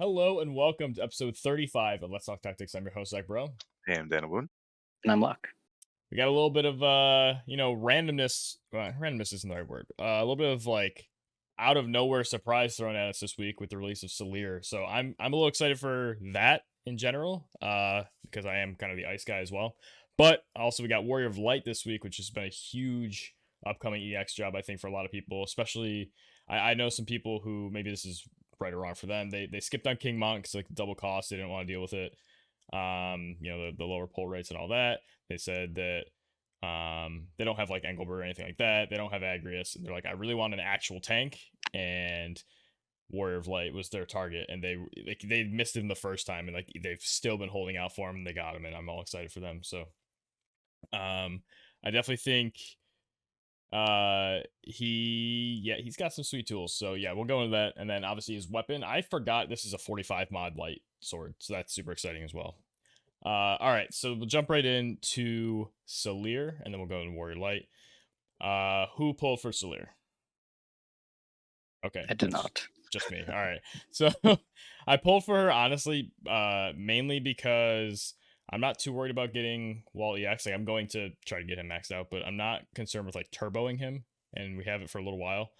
Hello and welcome to episode 35 of Let's Talk Tactics. I'm your host, Zach Bro. Hey, I'm Dan Woon. And I'm Luck. We got a little bit of randomness. Randomness isn't the right word. A little bit of like out of nowhere surprise thrown at us this week with the release of Salire. So I'm a little excited for that in general, because I am kind of the ice guy as well. But also we got Warrior of Light this week, which has been a huge upcoming EX job, I think, for a lot of people, especially I know some people who maybe this is right or wrong for them. They skipped on King Monk because like the double cost, they didn't want to deal with it. The lower pull rates and all that. They said that they don't have like Engelbert or anything like that. They don't have Agrius. And they're like, I really want an actual tank, and Warrior of Light was their target, and they missed him the first time, and like they've still been holding out for him, and they got him, and I'm all excited for them. So I definitely think he's got some sweet tools. So yeah, we'll go into that. And then obviously his weapon, I forgot this is a 45 mod light sword, so that's super exciting as well. All right, so we'll jump right into Salire, and then we'll go into Warrior Light. Who pulled for Salire? Okay, I did not. Just me. All right, so I pulled for her honestly, mainly because I'm not too worried about getting Wall EX. Like I'm going to try to get him maxed out, but I'm not concerned with like turboing him, and we have it for a little while.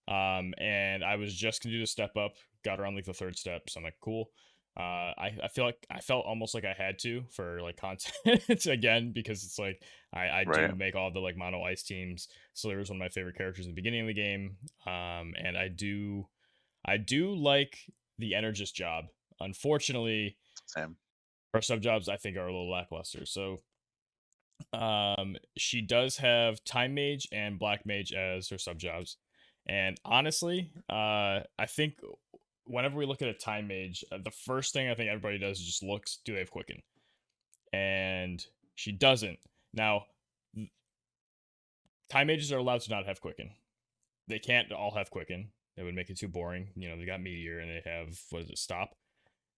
And I was just gonna do the step up, got around like the third step, so I'm like, cool. I feel like I felt almost like I had to for like content again, because it's like I do Right. make all the like mono ice teams. Salire is one of my favorite characters in the beginning of the game. And I do like the Energist job. Unfortunately, Same. her sub jobs I think are a little lackluster. So she does have Time Mage and Black Mage as her sub jobs. And honestly, I think whenever we look at a Time Mage, the first thing I think everybody does is just looks, do they have Quicken? And she doesn't. Now, Time Mages are allowed to not have Quicken. They can't all have Quicken. It would make it too boring. You know, they got Meteor and they have, what is it, Stop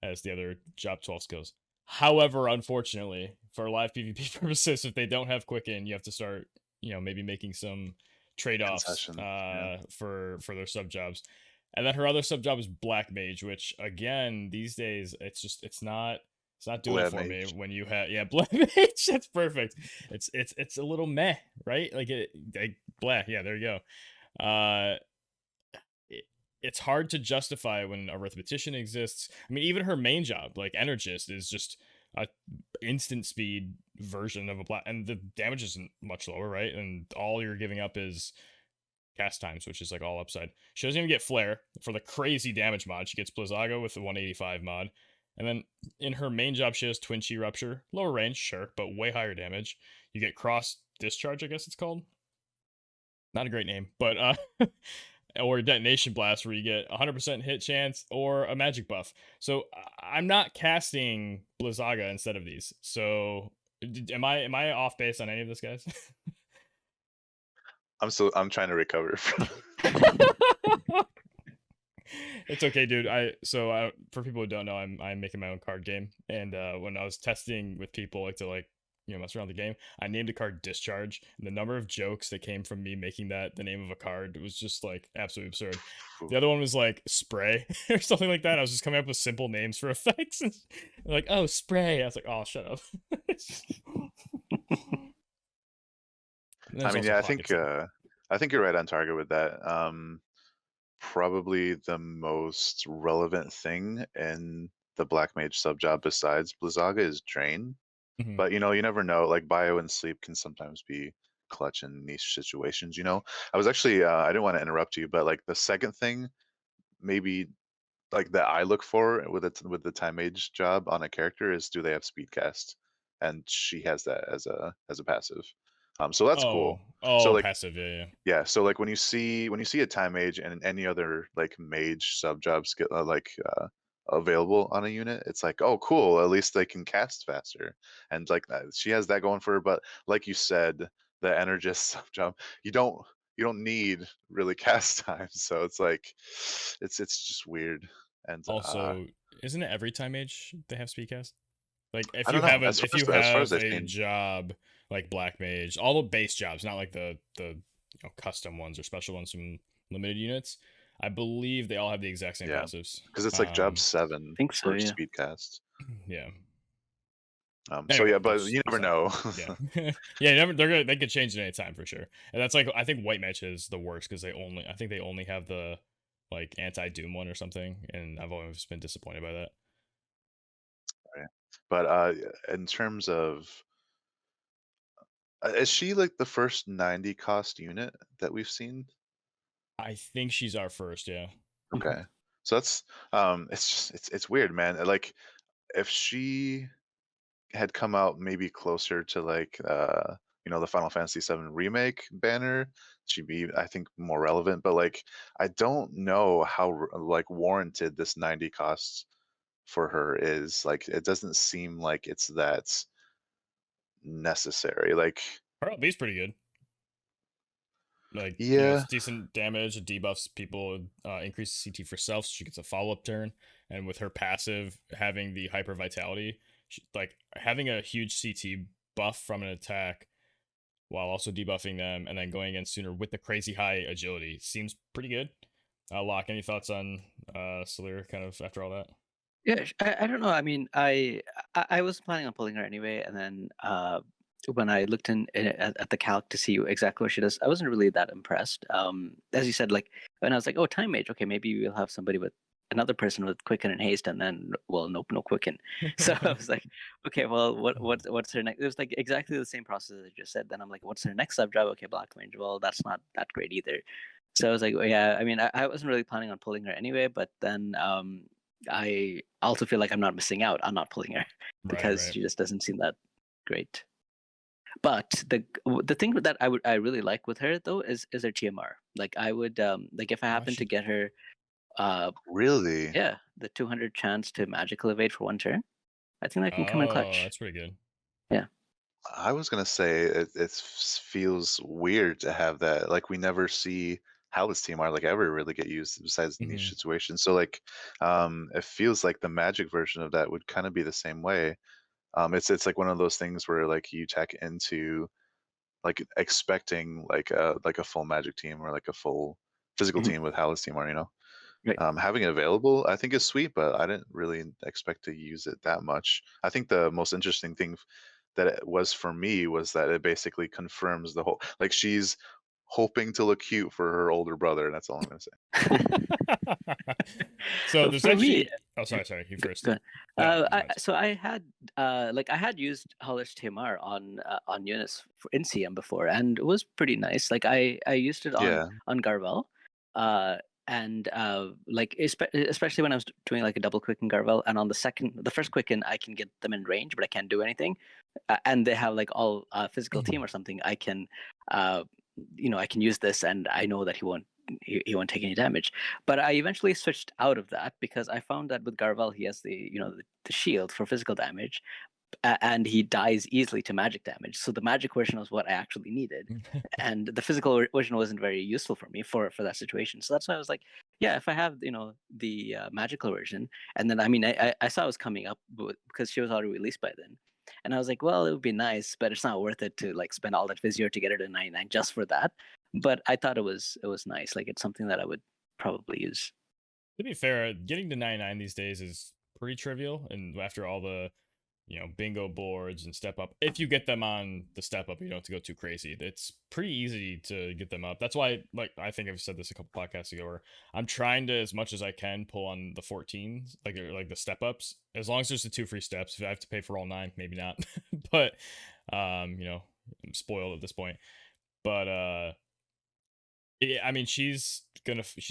as the other job 12 skills. However, unfortunately, for live PvP purposes, if they don't have Quicken, you have to start, maybe making some trade-offs Concession. Yeah. for their sub jobs. And then her other sub job is Black Mage, which again, these days it's not doing Blab it for Mage. me when you have Black Mage. That's perfect. It's a little meh, right? Like black, yeah, there you go. It's hard to justify when a Arithmetician exists. I mean, even her main job, like Energist, is just a instant speed version of a black, and the damage isn't much lower, right? And all you're giving up is cast times, which is like all upside. She doesn't even get Flare for the crazy damage mod. She gets Blizzago with the 185 mod. And then in her main job, she has Twin Chi Rupture. Lower range, sure, but way higher damage. You get Cross Discharge, I guess it's called. Not a great name, but or Detonation Blast, where you get 100% hit chance or a magic buff. So I'm not casting Blizzaga instead of these. So am I off base on any of this, guys? I'm trying to recover from. It's okay, dude. For people who don't know, I'm making my own card game, and when I was testing with people like to mess around the game, I named a card Discharge, and the number of jokes that came from me making that the name of a card was just like absolutely absurd. The other one was like Spray or something like that. I was just coming up with simple names for effects, and like, oh, Spray. I was like, oh, shut up. I mean, yeah, I think you're right on target with that. Probably the most relevant thing in the Black Mage sub job besides Blizzaga is Drain. Mhm. But you never know. Like Bio and Sleep can sometimes be clutch in niche situations. I was actually I didn't want to interrupt you, but like the second thing, maybe like that I look for with the Time Mage job on a character is, do they have Speedcast? And she has that as a passive. So that's cool. So like Passive, yeah. yeah, so like when you see a Time Mage and any other like mage sub jobs get available on a unit, it's like, oh cool, at least they can cast faster. And like she has that going for her. But like you said, the Energist sub job, you don't need really cast time. So it's like it's just weird. And Also, isn't it every Time Mage they have Speedcast? Like if I you don't know. have As far as I've a seen, job like Black Mage, all the base jobs, not like the custom ones or special ones from limited units. I believe they all have the exact same Yeah, passives. because it's like job 7 think so, for yeah. speed cast. Yeah. So Anyway, yeah, but that's you never aside. know. Yeah, yeah. They could change it any time for sure. And that's like I think white match is the worst because I think they only have the like anti Doom one or something, and I've always been disappointed by that. Right. But in terms of, is she like the first 90 cost unit that we've seen? I think she's our first. Yeah. Mhm. Okay, so that's it's just it's weird, man. Like if she had come out maybe closer to like the Final Fantasy VII remake banner, she'd be I think more relevant. But like I don't know how like warranted this 90 costs for her is. Like it doesn't seem like it's that necessary. Like Her LB's pretty good. Like, it's yeah, decent damage. It debuffs people, increases CT for self, so she gets a follow up turn. And with her passive having the hyper vitality, like having a huge CT buff from an attack while also debuffing them and then going again sooner with the crazy high agility seems pretty good. Locke, any thoughts on Salire kind of after all that? Yeah, I don't know. I mean, I was planning on pulling her anyway, and then when I looked at the calc to see exactly what she does, I wasn't really that impressed. As you said, like when I was like, oh, time mage, okay, maybe we'll have somebody with another person with quicken and haste, and then well, nope, no quicken. So I was like, okay, well, what's her next? It was like exactly the same process as I just said. Then I'm like, what's her next sub job? Okay, black mage. Well, that's not that great either. So I was like, well, yeah, I mean, I wasn't really planning on pulling her anyway, but then I also feel like I'm not missing out on not pulling her Right, because right. she just doesn't seem that great. But the thing that I really like with her though is her TMR. Like I would like if I Why happen to she? get her really. yeah, the 200 chance to magical evade for one turn, I think that can come in Oh, clutch. that's pretty good. Yeah. I was gonna say it feels weird to have that. Like we never see how this TMR like ever really get used besides niche Hmm. situations. So like, it feels like the magic version of that would kind of be the same way. It's like one of those things where like you tech into like expecting like a full magic team or like a full physical Mhm. team with Hallis TMR. Right. Having it available, I think is sweet, but I didn't really expect to use it that much. I think the most interesting thing that it was for me was that it basically confirms the whole like she's hoping to look cute for her older brother, and that's all I'm gonna say. So there's For me, actually. Oh, sorry. You first. go ahead. No, So I had like I had used Hellish Tamar on Eunice in CM before, and it was pretty nice. Like I used it Yeah. on Garvel, uh, and like especially when I was doing like a double quicken Garvel, and on the first quicken I can get them in range, but I can't do anything, and they have like all physical team or something. I can, uh, I can use this, and I know that he won't take any damage. But I eventually switched out of that because I found that with Garvel, he has the shield for physical damage, and he dies easily to magic damage. So the magic version was what I actually needed, and the physical version wasn't very useful for me for that situation. So that's why I was like, yeah, if I have the magical version, and then I mean I saw it was coming up because she was already released by then. And I was like, well, it would be nice, but it's not worth it to like spend all that physio to get her to 99 just for that. But I thought it was nice. Like it's something that I would probably use. To be fair, getting to 99 these days is pretty trivial, and after all the bingo boards and step up, if you get them on the step up, you don't have to go too crazy. It's pretty easy to get them up. That's why, like, I think I've said this a couple podcasts ago, where I'm trying to, as much as I can, pull on the 14s, like the step ups, as long as there's the 2 free steps. If I have to pay for all 9, maybe not. But I'm spoiled at this point. But yeah, I mean, she's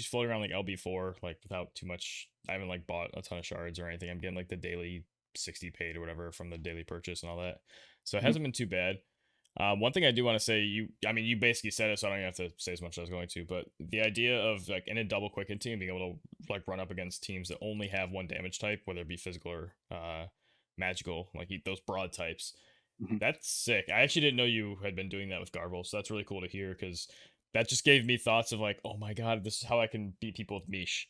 floating around like LB4, like without too much. I haven't like bought a ton of shards or anything. I'm getting like the daily 60 paid or whatever from the daily purchase and all that. So it Mhm. hasn't been too bad. One thing I do want to say, you basically said it, so I don't even have to say as much as I was going to. But the idea of like in a double quicken team being able to like run up against teams that only have one damage type, whether it be physical or magical, like those broad types, Mhm. that's sick. I actually didn't know you had been doing that with Garble, so that's really cool to hear because that just gave me thoughts of like, oh my god, this is how I can beat people with Mish.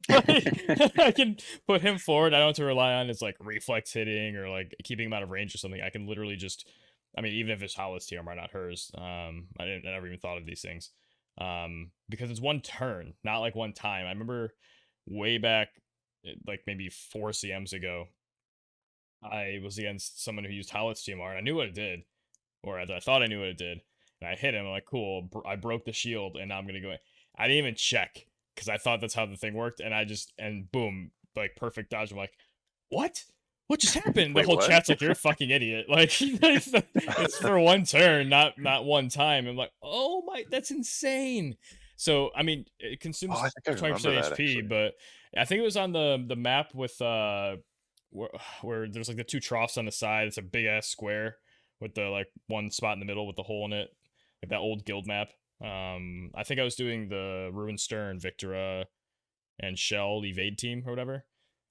I can put him forward. I don't have to rely on his like reflex hitting or like keeping him out of range or something. I can literally just, I mean, even if it's Hollis TMR, not hers. I never even thought of these things. because it's one turn, not like one time. I remember way back, like maybe 4 CMs ago, I was against someone who used Howlett's TMR, and I knew what it did, or I thought I knew what it did, and I hit him. I'm like, cool, I broke the shield, and now I'm gonna go. I didn't even check because I thought that's how the thing worked, and and boom, like perfect dodge. I'm like, what? What just happened? The Wait, whole what? chat's like, you're a fucking idiot. Like, it's for one turn, not one time. I'm like, oh my, that's insane. So I mean, it Oh, consumes I think I 20% remember that HP, actually. but I think it was on the map with where there's like the two troughs on the side. It's a big ass square with the like one spot in the middle with the hole in it, like that old guild map. I think I was doing the Ruin Stern, Victora, and Shell evade team or whatever.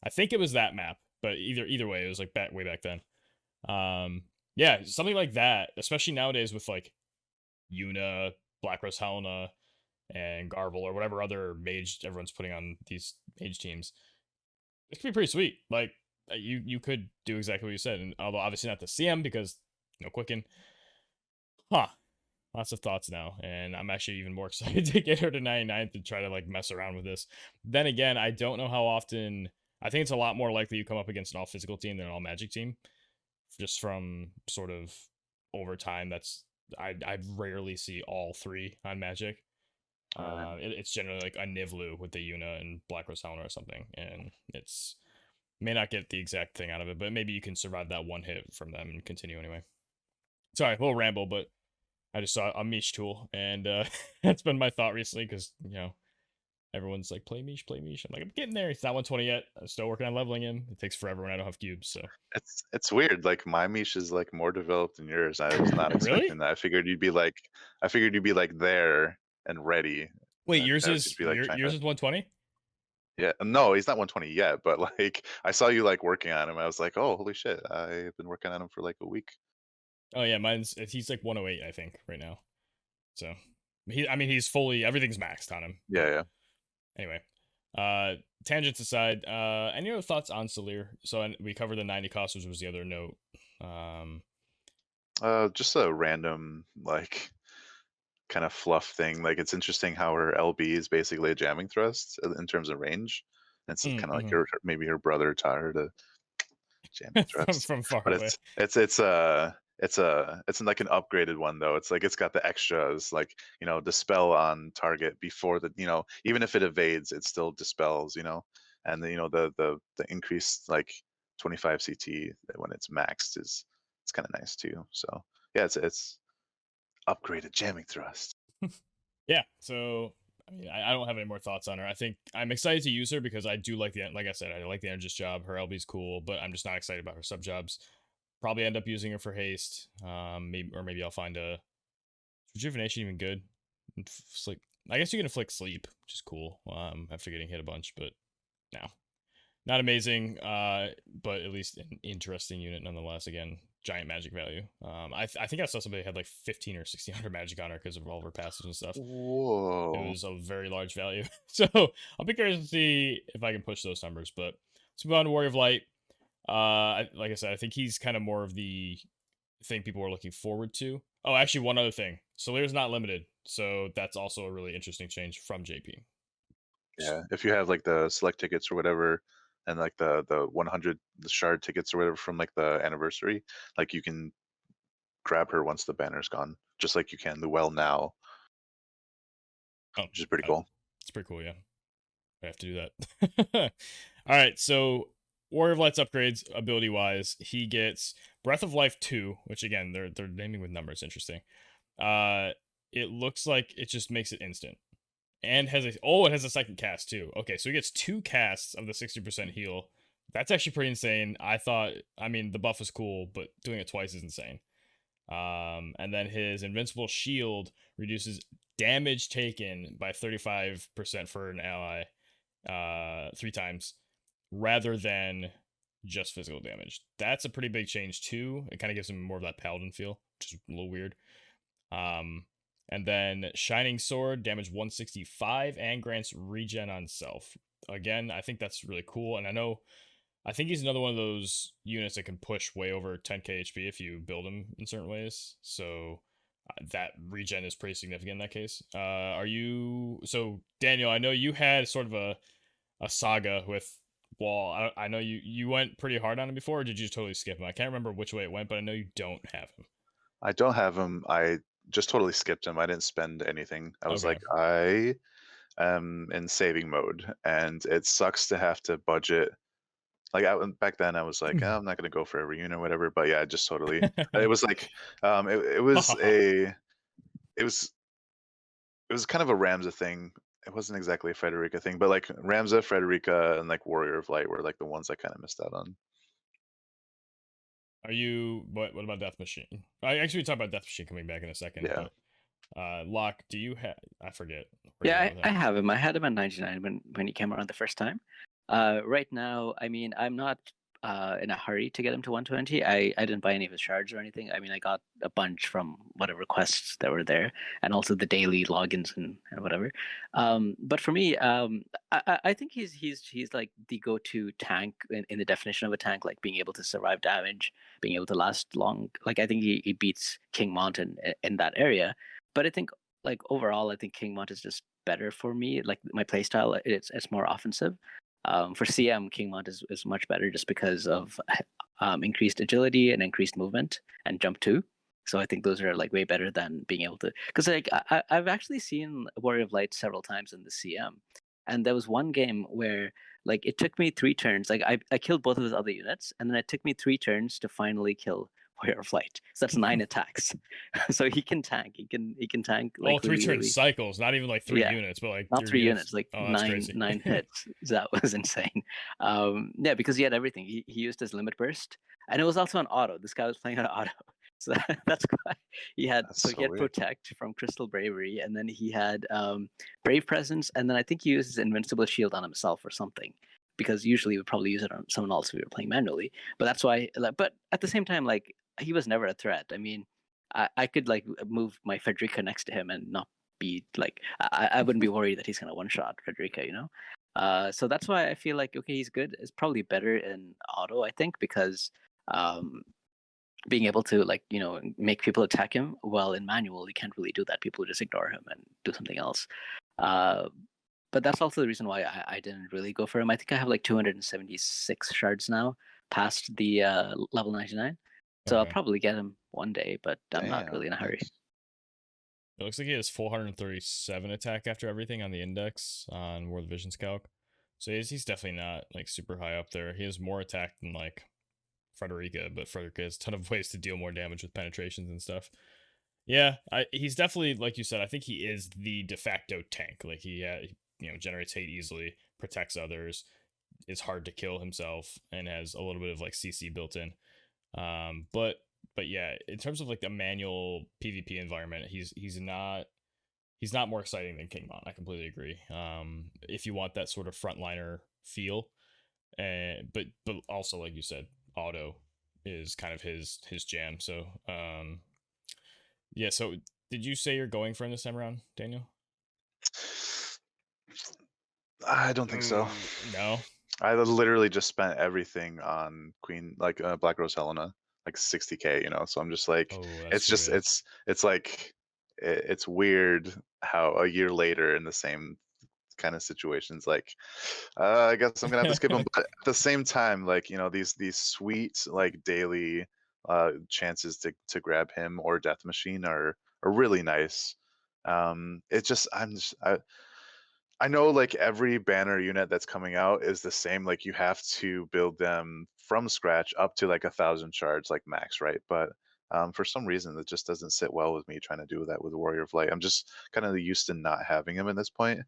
I think it was that map, but either way, it was like way back then. Yeah, something like that, especially nowadays with like Yuna, Black Rose Helena, and Garble or whatever other mage everyone's putting on these mage teams. It could be pretty sweet. Like you could do exactly what you said, and although obviously not the CM because no quicken. Huh. Lots of thoughts now, and I'm actually even more excited to get her to 99th and try to like mess around with this. Then again, I don't know how often. I think it's a lot more likely you come up against an all physical team than an all magic team, just from sort of over time. I rarely see all three on magic. Alright. It's generally like a Nivlu with the Yuna and Black Rose Helena or something, and it's may not get the exact thing out of it, but maybe you can survive that one hit from them and continue anyway. Sorry, a little ramble, but I just saw a Mish tool, and that's been my thought recently because everyone's like, play Mish, play Mish. I'm like, I'm getting there. He's not 120 yet. I'm still working on leveling him. It takes forever when I don't have cubes. So It's weird. Like my niche is like more developed than yours. I was not really, expecting that. I figured you'd be like there and ready, and wait, then yours I would just is be like trying yours to. is 120. Yeah, no, he's not 120 yet, but like I saw you like working on him. I was like, oh, holy shit! I've been working on him for like a week. Oh yeah, he's like 108, I think, right now. So I mean, he's fully everything's maxed on him. Yeah, But yeah. anyway, tangents aside, any other thoughts on Salire? So we covered the 90 cost, which was the other note. Um, Just a random like kind of fluff thing. Like it's interesting how her LB is basically a jamming thrust in terms of range. And it's kind of like mm-hmm. maybe her brother taught her to jamming thrust, from far but away. it's like an upgraded one though. It's like it's got the extras like dispel on target before even if it evades, it still dispels. And the increased like 25 CT when it's maxed is it's kind of nice too. So yeah, it's upgraded jamming thrust. Yeah, so I mean, I don't have any more thoughts on her. I think I'm excited to use her because I do like I said, I like the Energist job. Her LB's cool, but I'm just not excited about her sub jobs. Probably end up using her for haste. Maybe I'll find a rejuvenation even good. Like I guess you can inflict sleep, which is cool. After getting hit a bunch, but no, not amazing. But at least an interesting unit nonetheless. Again, giant magic value. I think I saw somebody had like 15 or 1600 magic on her because of all of her passives and stuff. It Whoa. was a very large value. So I'll be curious to see if I can push those numbers. But let's move on to Warrior of Light. Like I said, I think he's kind of more of the thing people are looking forward to. Oh, actually, one other thing. Salire's not limited, so that's also a really interesting change from JP. Yeah, if you have like the select tickets or whatever, and like the 100 the shard tickets or whatever from like the anniversary, like you can grab her once the banner's gone, just like you can the well now, Oh, which is pretty cool. it's pretty cool. Yeah, I have to do that. All right, so Warrior of Light's upgrades ability wise, he gets Breath of Life 2, which again they're naming with numbers. Interesting. It looks like it just makes it instant. And it has a second cast too. Okay, so he gets 2 casts of the 60% heal. That's actually pretty insane. I mean, the buff is cool, but doing it twice is insane. And then his invincible shield reduces damage taken by 35% for an ally, 3 times, rather than just physical damage. That's a pretty big change too. It kind of gives him more of that paladin feel, which is a little weird. And then Shining Sword, damage 165, and grants regen on self. Again, I think that's really cool. And I think he's another one of those units that can push way over 10k HP if you build him in certain ways. So that regen is pretty significant in that case. Are you so Daniel? I know you had sort of a saga with Wall. I know you went pretty hard on him before, or did you just totally skip him? I can't remember which way it went, but I know you don't have him. I don't have him. I just totally skipped him. I didn't spend anything. I was Okay. like, I am in saving mode, and it sucks to have to budget. Like back then, I was like, oh, I'm not gonna go for every unit or whatever. But yeah, just totally. It was like, it was it was it was kind of a Ramza thing. It wasn't exactly a Frederica thing, but like Ramza, Frederica, and like Warrior of Light were like the ones I kind of missed out on. Are you what about Death Machine? I actually talk about Death Machine coming back in a second, Yeah. but Locke, do you have I forget. Yeah, Where you I have him. I had him at 99 when he came around the first time. Right now, I mean, I'm not in a hurry to get him to 120. I didn't buy any of his shards or anything. I mean, I got a bunch from whatever quests that were there, and also the daily logins and whatever. But for me, I think he's like the go-to tank in the definition of a tank, like being able to survive damage, being able to last long. Like I think he beats King Mountain in that area. But I think like overall, I think King Mont is just better for me. Like my playstyle, it's more offensive. For CM, King Mont is much better just because of increased agility and increased movement and jump too. So I think those are like way better than being able to. Because like I've actually seen Warrior of Light several times in the CM, and there was one game where like it took me 3 turns. Like I killed both of his other units, and then it took me 3 turns to finally kill Warrior of Light. So that's 9 attacks. So he can tank. He can tank Oh, like 3 turn really. cycles, not even like 3 Yeah, units, but like not your 3 units, like Oh, that's nine crazy. nine hits. That was insane. Yeah, because he had everything. He used his limit burst, and it was also on auto. This guy was playing on auto, so that's why he had. That's So so he had weird. protect from Crystal Bravery, and then he had brave presence, and then I think he used his invincible shield on himself or something. Because usually we would probably use it on someone else if we were playing manually. But that's why. But at the same time, like he was never a threat. I mean, I could like move my Frederica next to him and not be like I wouldn't be worried that he's gonna one shot Frederica, you know. So that's why I feel like okay, he's good. It's probably better in auto, I think, because um, being able to like make people attack him. Well, in manual, you can't really do that. People just ignore him and do something else. Uh, but that's also the reason why I didn't really go for him. I think I have like 276 shards now, past the level 99. So I'll Okay. probably get him one day, but I'm not really in a Damn, hurry. nice. It looks like he has 437 attack after everything on the index on World Visions calc. So he's definitely not like super high up there. He has more attack than like Frederica, but Frederica has a ton of ways to deal more damage with penetrations and stuff. Yeah, he's definitely, like you said, I think he is the de facto tank. Like he generates hate easily, protects others, is hard to kill himself, and has a little bit of like CC built in. But yeah, in terms of like the manual PvP environment, he's not more exciting than Kingmon. I completely agree. If you want that sort of frontliner feel, but also like you said, auto is kind of his jam. So yeah. So did you say you're going for him this time around, Daniel? I don't think so. No. I literally just spent everything on Queen, like Black Rose Helena, like 60K, you know. So I'm just like, Oh, that's it's too just bad. it's like it's weird how a year later in the same kind of situations, like I guess I'm gonna have to skip them. But at the same time, like these sweet like daily chances to grab him or Death Machine are really nice. It's just I know like every banner unit that's coming out is the same. Like you have to build them from scratch up to like 1,000 shards, like max, right? But for some reason, it just doesn't sit well with me trying to do that with Warrior of Light. I'm just kind of used to not having him at this point.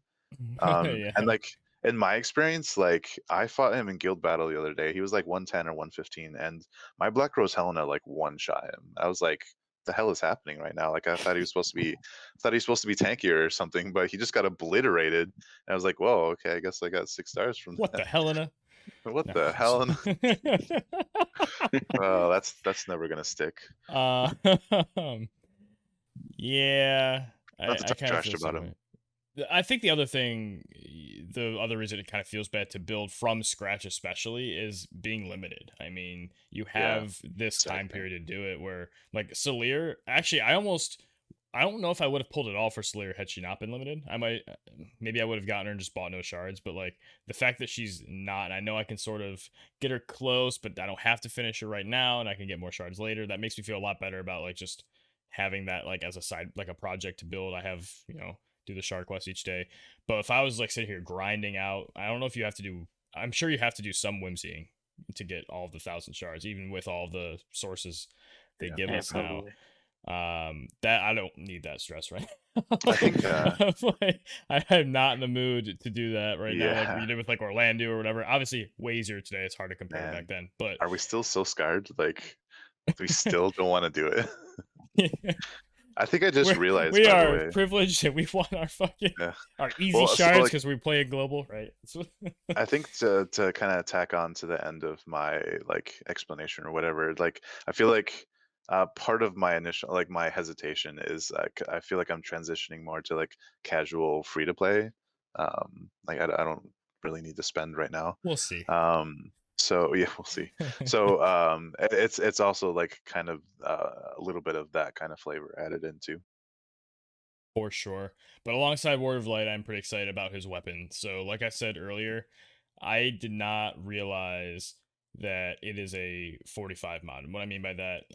And Yeah. like in my experience, like I fought him in guild battle the other day. He was like 110 or 115, and my Black Rose Helena like one shot him. I was like, the hell is happening right now? Like I thought he was supposed to be, tankier or something, but he just got obliterated. And I was like, whoa, okay, I guess I got 6 stars from What that. the Helena? What No. the hell? Oh, that's never gonna stick. um, yeah, Not to I talk kind of trash feel the about same him. way. I think the other thing, the other reason it kind of feels bad to build from scratch, especially, is being limited. I mean, you Yeah, have this time exactly. period to do it where, like, Salire, actually, I almost I don't know if I would have pulled it all for Salire had she not been limited. I might, maybe I would have gotten her and just bought no shards. But like the fact that she's not, and I know I can sort of get her close, but I don't have to finish her right now, and I can get more shards later. That makes me feel a lot better about like just having that like as a side, like a project to build. I have, do the shard quest each day. But if I was like sitting here grinding out, I don't know if you have to do. I'm sure you have to do some whimsying to get all of the 1,000 shards, even with all the sources they Yeah. give Yeah, us now. probably. That I don't need that stress right now. I think Like, I'm not in the mood to do that right now, like yeah, we did with like Orlando or whatever. Obviously way easier today, it's hard to compare to back man. then, but Are we still so scarred? Like we still don't want to do it. I think I just we're, realized, we by the are way. privileged and we want our fucking Yeah. our easy Well, so shards like because we play it global, right? I think to kind of tack on to the end of my like explanation or whatever, like I feel like part of my initial like my hesitation is I feel like I'm transitioning more to like casual free to play. Like I don't really need to spend right now. We'll see. So yeah, we'll see. So it's also like kind of a little bit of that kind of flavor added into. For sure. But alongside Word of Light, I'm pretty excited about his weapon. So, like I said earlier, I did not realize that it is a 45 mod. And what I mean by that,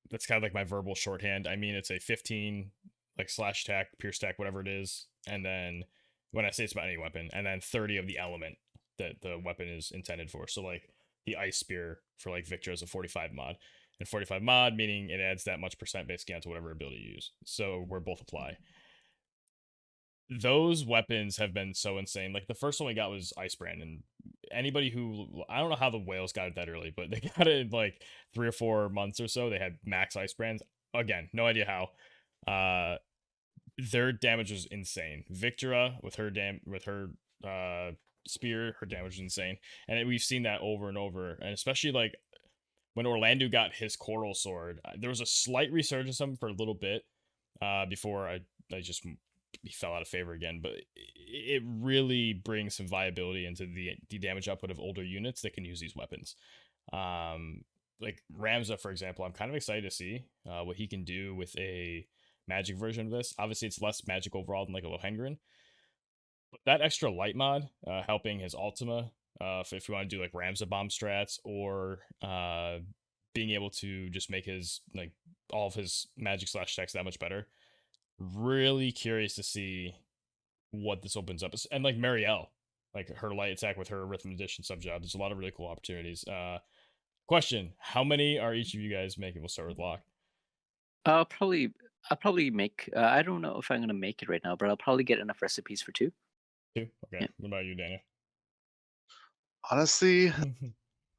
that's kind of like my verbal shorthand. I mean, it's a 15 like slash attack, pierce attack, whatever it is. And then when I say it's about any weapon, and then 30 of the element that the weapon is intended for. So, like the ice spear for like Victor is a 45 mod. And 45 mod, meaning it adds that much percent basically onto whatever ability you use. So where both apply. Those weapons have been so insane. Like the first one we got was Ice Brand, and anybody who I don't know how the whales got it that early, but they got it in like 3 or 4 months or so. They had max Ice Brands. Again, no idea how. Their damage was insane. Victora with her spear, her damage was insane, and we've seen that over and over. And especially like when Orlando got his coral sword, there was a slight resurgence of him for a little bit before I just he fell out of favor again. But it really brings some viability into the damage output of older units that can use these weapons. Like Ramza, for example, I'm kind of excited to see what he can do with a magic version of this. Obviously, it's less magic overall than like a Lohengrin. But that extra light mod helping his Ultima, if you want to do like Ramza bomb strats or being able to just make his like all of his magic slash attacks that much better. Really curious to see what this opens up. And like Marielle, like her light attack with her Rhythm Edition sub job. There's a lot of really cool opportunities. Question: how many are each of you guys making? We'll start with Locke. I'll probably make. I don't know if I'm gonna make it right now, but I'll probably get enough recipes for 2. 2. Okay. Yeah. What about you, Daniel? Honestly,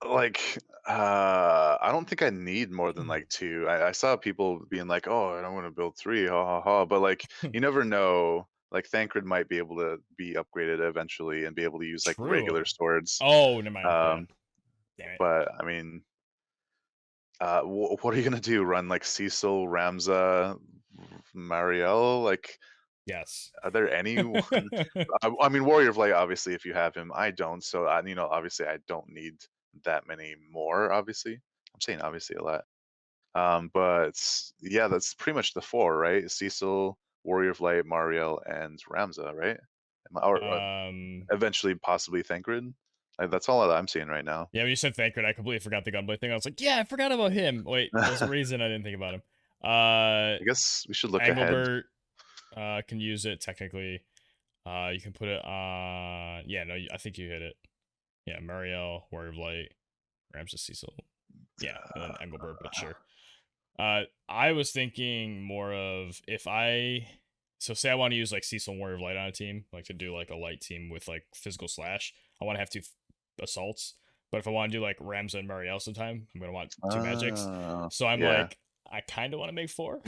like I don't think I need more than like 2. I saw people being like, oh, I don't want to build 3, ha ha ha, but like you never know. Like Thancred might be able to be upgraded eventually and be able to use like True. regular swords. Oh, never mind. Yeah. Damn it. But I mean, what are you gonna do? Run like Cecil, Ramza, Marielle? Like, Yes. are there anyone? I mean, Warrior of Light, obviously, if you have him, I don't. So, obviously, I don't need that many more. Obviously, I'm saying obviously a lot. But yeah, that's pretty much the 4, right? Cecil, Warrior of Light, Marielle, and Ramza, right? Or eventually, possibly Thancred. Like, that's all that I'm seeing right now. Yeah, when you said Thancred, I completely forgot the Gunblade thing. I was like, yeah, I forgot about him. Wait, there's a reason I didn't think about him. I guess we should look ahead. Engelbert can use it technically. You can put it on. Yeah, no, I think you hit it. Yeah, Marielle, Warrior of Light, Ramses Cecil. Yeah, and then Engelbert, but sure. I was thinking more of so say I want to use like Cecil and Warrior of Light on a team, like to do like a light team with like physical slash. I want to have 2 assaults, but if I want to do like Ramza and Marielle sometime, I'm gonna want 2 magics. So I'm like, I kind of want to make 4,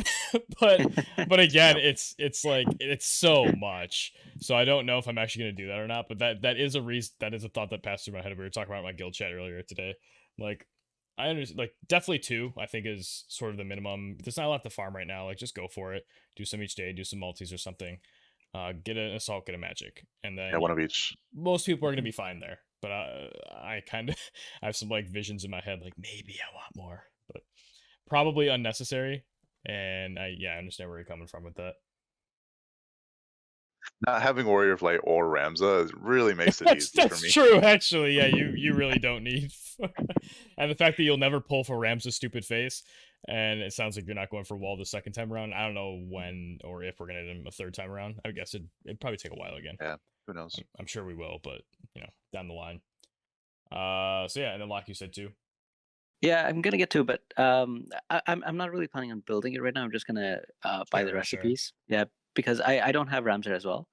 but again, it's like it's so much. So I don't know if I'm actually gonna do that or not. But that is a reason. That is a thought that passed through my head. We were talking about my guild chat earlier today. Like, I understand, like definitely 2. I think is sort of the minimum. There's not a lot to farm right now. Like just go for it. Do some each day. Do some multis or something. Get an assault. Get a magic, and then one of each. Most people are gonna be fine there. But I kind of I have some like visions in my head. Like maybe I want more, but probably unnecessary. And I understand where you're coming from with that. Not having Warrior of Light or Ramza really makes it easy for That's me. true, actually. Yeah, you really don't need. And the fact that you'll never pull for Ram's stupid face, and it sounds like you're not going for Wall the second time around. I don't know when or if we're gonna hit him a third time around. I guess it'd probably take a while again. Yeah, who knows? I'm sure we will, but down the line. So yeah, and then like you said too. Yeah, I'm gonna get to, but I'm not really planning on building it right now. I'm just gonna buy the Sure. recipes. Yeah, because I don't have Ramsar as well,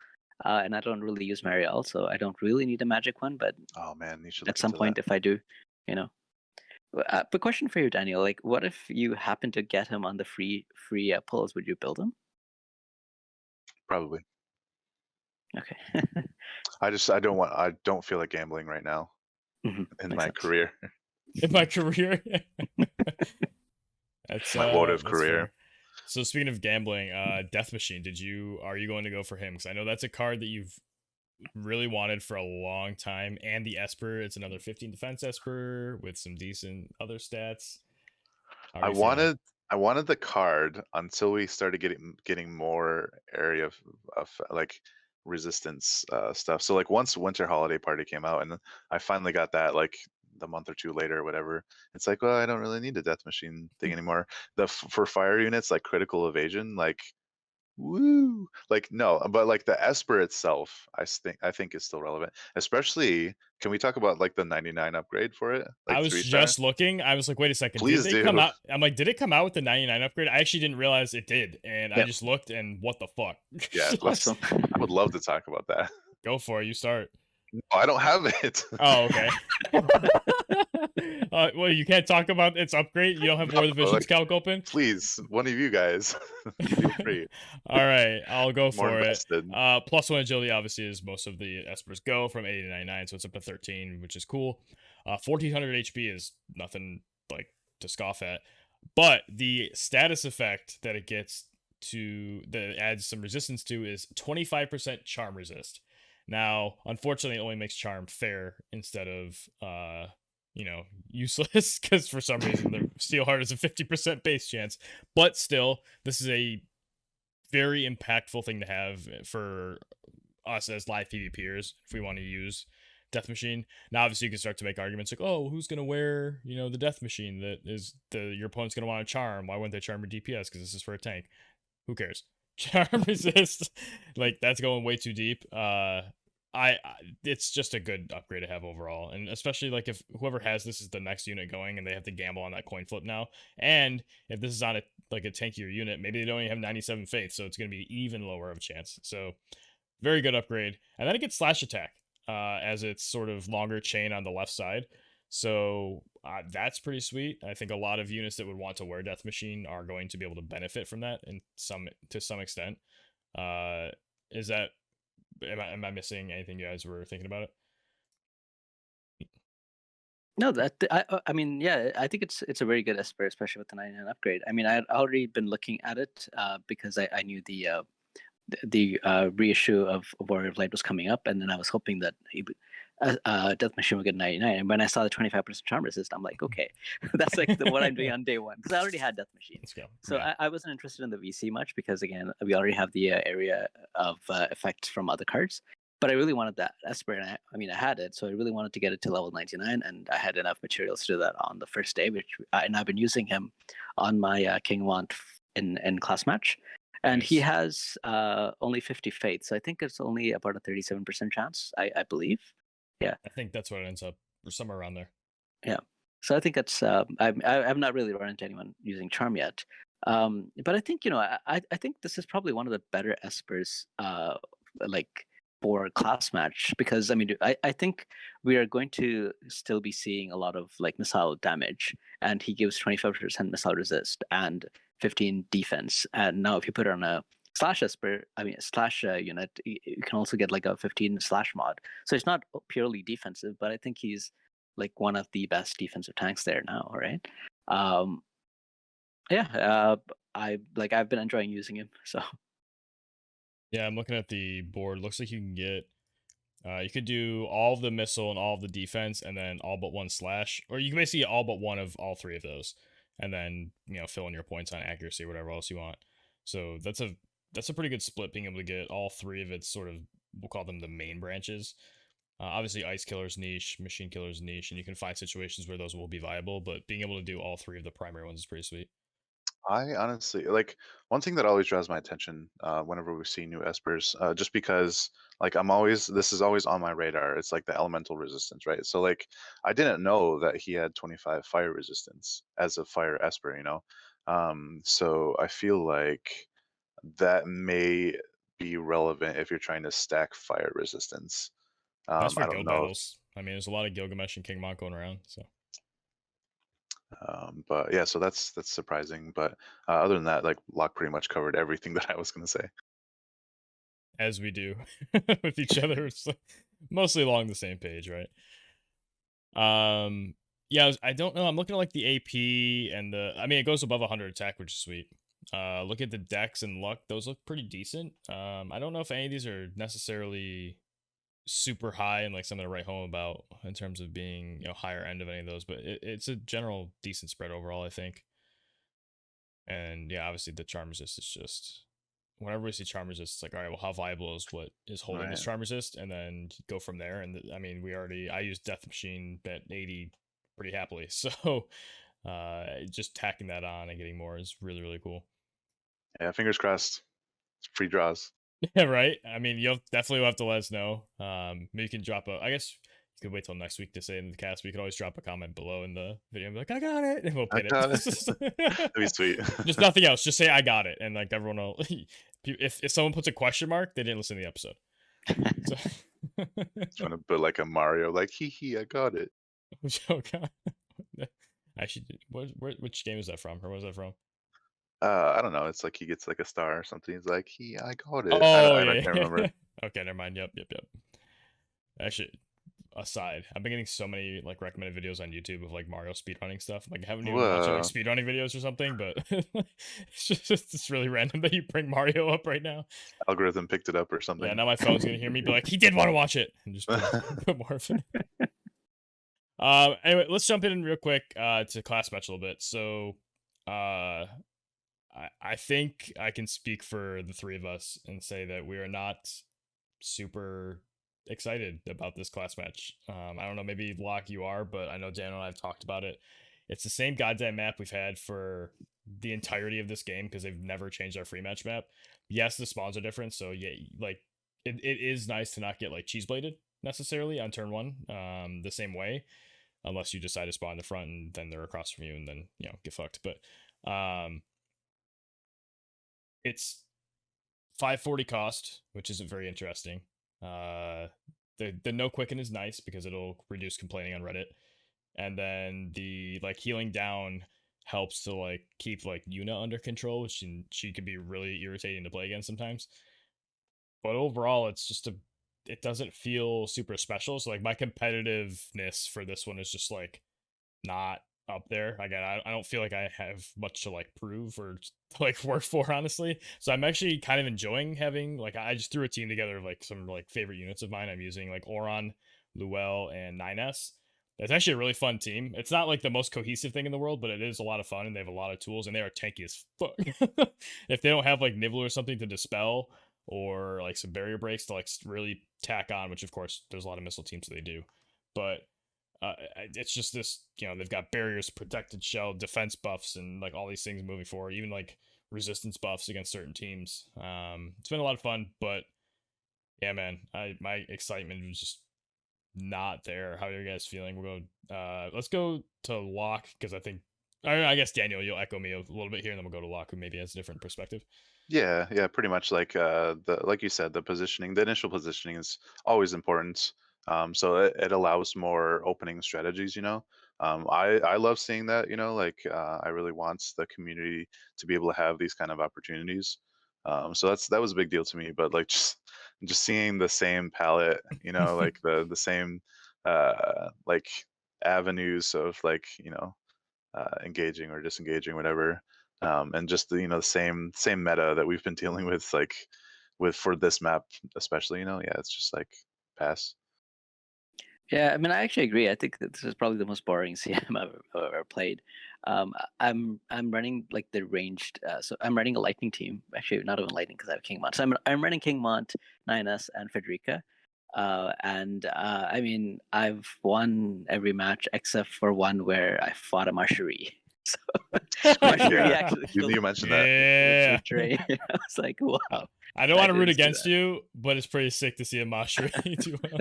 and I don't really use Mariel, so I don't really need a magic one. But Oh man, you should at look some into point, that. if I do, you know. But question for you, Daniel. Like, what if you happen to get him on the free pulls? Would you build him? Probably. Okay. I don't feel like gambling right now Mhm, in makes my sense. career. In my career. That's My votive that's career. fair. So speaking of gambling, Death Machine, are you going to go for him? Because I know that's a card that you've really wanted for a long time, and the Esper, it's another 15 defense Esper with some decent other stats. How are I you feeling? wanted the card until we started getting more area of like resistance stuff. So like once Winter Holiday Party came out, and I finally got that like the month or two later or whatever. It's like, well, I don't really need a death machine thing anymore. For fire units like critical evasion, like woo, like no, but like the Esper itself, I think is still relevant. Especially, can we talk about like the 99 upgrade for it, I like was 3-star? just looking. I was like, wait a second. Did Please they come do. out? I'm like, did it come out with the 99 upgrade? I actually didn't realize it did. And I Yep. just looked and what the fuck? Yeah, Awesome. I would love to talk about that. Go for it. You start. No, I don't have it. Oh, okay. Well, you can't talk about its upgrade. You don't have War of the No, Visions like, calc open? please, one of you guys, feel free. All right, I'll go More for it. invested. +1 agility obviously is most of the Espers go from 80 to 99, so it's up to 13, which is cool. 1400 HP is nothing like to scoff at, but the status effect that it gets that it adds some resistance to is 25% charm resist. Now, unfortunately, it only makes charm fair instead of useless, because for some reason the steel heart is a 50% base chance. But still, this is a very impactful thing to have for us as live PvPers if we want to use Death Machine. Now, obviously, you can start to make arguments like, oh, who's going to wear, the Death Machine that is your opponent's going to want to charm? Why wouldn't they charm your DPS? Because this is for a tank. Who cares? Charm resist, like that's going way too deep. It's just a good upgrade to have overall, and especially like if whoever has this is the next unit going, and they have to gamble on that coin flip now. And if this is on a tankier unit, maybe they don't even have 97 faith, so it's going to be even lower of a chance. So very good upgrade, and then it gets slash attack as its sort of longer chain on the left side. So that's pretty sweet. I think a lot of units that would want to wear Death Machine are going to be able to benefit from that to some extent. Is that am I missing anything you guys were thinking about it? No, I mean, yeah, I think it's a very good Esper, especially with the 99 upgrade. I mean, I had already been looking at it because I knew the reissue of Warrior of Light was coming up, and then I was hoping that Death Machine would get 99. And when I saw the 25% charm resist, I'm like, okay, that's like what I'm doing on day one, because I already had Death Machine. Let's go. So yeah. I wasn't interested in the VC much because, again, we already have the area of effects from other cards. But I really wanted that Esper, and I had it, so I really wanted to get it to level 99, and I had enough materials to do that on the first day, and I've been using him on my King Want in class match. And he Nice. has only 50 faith, so I think it's only about a 37% chance, I believe. Yeah, I think that's what it ends up, or somewhere around there. yeah. So I think that's I've not really run into anyone using charm yet, but I think I think this is probably one of the better espers like for class match, because I mean I think we are going to still be seeing a lot of like missile damage, and he gives 25% missile resist and 15 defense. And now if you put it on a slash esper, I mean slash unit, you can also get like a 15 slash mod. So it's not purely defensive, but I think he's like one of the best defensive tanks there now, right? Yeah, I've been enjoying using him. So Yeah, I'm looking at the board. Looks like you can get you could do all of the missile and all of the defense, and then all but one slash, or you can basically get all but one of all three of those. and then fill in your points on accuracy or whatever else you want. So that's a pretty good split, being able to get all three of its sort of, we'll call them the main branches. Obviously, Ice Killer's niche, Machine Killer's niche, and you can find situations where those will be viable, but being able to do all three of the primary ones is pretty sweet. I honestly like one thing that always draws my attention whenever we see new espers, just because like this is always on my radar. It's like the elemental resistance, right? So like I didn't know that he had 25 fire resistance as a fire esper, you know. So I feel like that may be relevant if you're trying to stack fire resistance. That's for I don't guild know, battles. I mean, there's a lot of Gilgamesh and King Mon going around, so but yeah, so that's surprising. But other than that, like Locke pretty much covered everything that I was gonna say. as we do with each other, it's like mostly along the same page, right? Yeah, I don't know. I'm looking at like the AP and I mean, it goes above 100 attack, which is sweet. Look at the dex and luck; those look pretty decent. I don't know if any of these are necessarily super high and like something to write home about in terms of being higher end of any of those, but it's a general decent spread overall, I think. And yeah, obviously the charm resist is just, whenever we see charm resist, it's like, all right, well, how viable is what is holding this Right. charm resist, and then go from there. And I mean, I used Death Machine at 80 pretty happily, so just tacking that on and getting more is really really cool. Yeah, fingers crossed. Free draws. Yeah, right. I mean, you'll definitely have to let us know. Maybe you can drop I guess you could wait till next week to say it in the cast, but you can always drop a comment below in the video and be like, I got it, and we'll I pin got it. it. That'd be sweet. Just nothing else. Just say I got it, and like everyone will. If someone puts a question mark, they didn't listen to the episode. So, Trying to put like a Mario, like hee, I got it. oh god. Actually, which game is that from, or was that from? I don't know. It's like he gets like a star or something. He's like, I got it. Oh I yeah, can't yeah. remember. Okay, never mind. Yep. Actually, aside, I've been getting so many like recommended videos on YouTube of like Mario speedrunning stuff. Like I haven't even watching like Whoa. speedrunning videos or something, but it's really random that you bring Mario up right now. Algorithm picked it up or Yeah, something. now my phone's gonna hear me be like, he did want to watch it, and just put more of it. Anyway, let's jump in real quick to class match a little bit. So, uh, I think I can speak for the three of us and say that we are not super excited about this class match. I don't know, maybe Locke you are, but I know Daniel and I have talked about it. It's the same goddamn map we've had for the entirety of this game because they've never changed our free match map. Yes, the spawns are different, so yeah, like it is nice to not get like cheese bladed necessarily on turn one, the same way, unless you decide to spawn in the front and then they're across from you and then get fucked. But it's 540 cost, which isn't very interesting. The no quicken is nice because it'll reduce complaining on Reddit, and then the like healing down helps to like keep like Yuna under control, which she can be really irritating to play against sometimes. But overall, it's just it doesn't feel super special. So like my competitiveness for this one is just like not up there. Again, I don't feel like I have much to like prove or to, like work for, honestly. So I'm actually kind of enjoying having like, I just threw a team together of like some like favorite units of mine. I'm using like Oron, Luel, and 9S. It's actually a really fun team. It's not like the most cohesive thing in the world, but it is a lot of fun and they have a lot of tools and they are tanky as fuck. If they don't have like Nibbler or something to dispel or like some barrier breaks to like really tack on, which of course there's a lot of missile teams that they do, but it's just this, they've got barriers, protected shell, defense buffs, and like all these things moving forward, even like resistance buffs against certain teams. It's been a lot of fun, but yeah, man, my excitement was just not there. How are you guys feeling? We'll go. Let's go to Locke because I guess Daniel, you'll echo me a little bit here, and then we'll go to Locke, who maybe has a different perspective. Yeah, pretty much like the like you said, the positioning, the initial positioning is always important. So it allows more opening strategies, you know. I love seeing that, you know, like I really want the community to be able to have these kind of opportunities. So that was a big deal to me, but like just seeing the same palette, you know, like the same like avenues of like, you know, engaging or disengaging, whatever. And just the the same meta that we've been dealing with, like with for this map especially. Yeah, it's just like pass. Yeah, I mean, I actually agree. I think that this is probably the most boring CM I've ever played. I'm running like the ranged. So I'm running a lightning team. Actually, not even lightning because I have King Mont. So I'm running King Mont, 9S, and Frederica. I mean, I've won every match except for one where I fought a Marcherie. So Marcherie Yeah, actually you, killed you me mentioned that. Yeah. with Drain. I was like, wow. I don't want to root didn't see against that. you, but it's pretty sick to see a Marcherie do well.